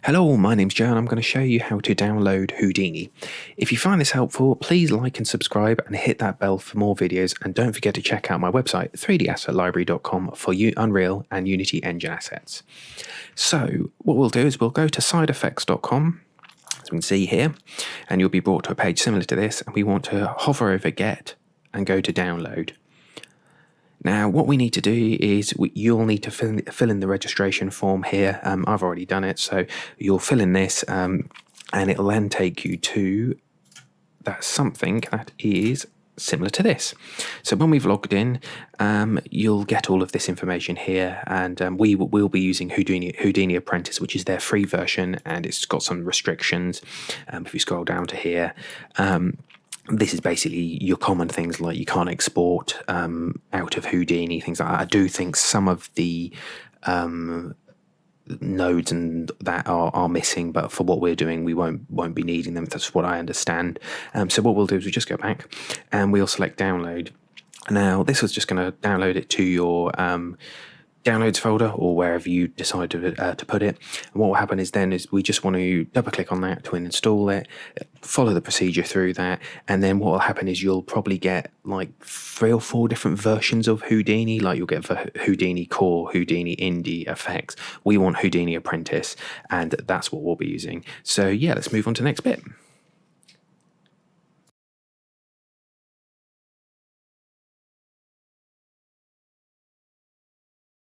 Hello, my name's Joe and I'm going to show you how to download Houdini. If you find this helpful, please like and subscribe and hit that bell for more videos, and don't forget to check out my website 3dassetlibrary.com for Unreal and Unity engine assets. So what we'll do is we'll go to sideeffects.com, as we can see here, and you'll be brought to a page similar to this, and we want to hover over Get and go to Download. Now, what we need to do is you'll need to fill in the registration form here. I've already done it, so you'll fill in this, and it'll then take you to something that is similar to this. So when we've logged in, you'll get all of this information here, and we'll be using Houdini Apprentice, which is their free version, and it's got some restrictions. If you scroll down to here, this is basically your common things like you can't export out of Houdini, things like that. I do think some of the nodes and that are missing, but for what we're doing, we won't be needing them. That's what I understand. So what we'll do is we just go back and we'll select download. Now this was just going to download it to your downloads folder or wherever you decide to put it. And what will happen is we just want to double click on that to install it, follow the procedure through that, and then what will happen is you'll probably get like 3 or 4 different versions of Houdini. Like you'll get Houdini Core, Houdini Indie Effects. We want Houdini Apprentice, and that's what we'll be using. So yeah, let's move on to the next bit.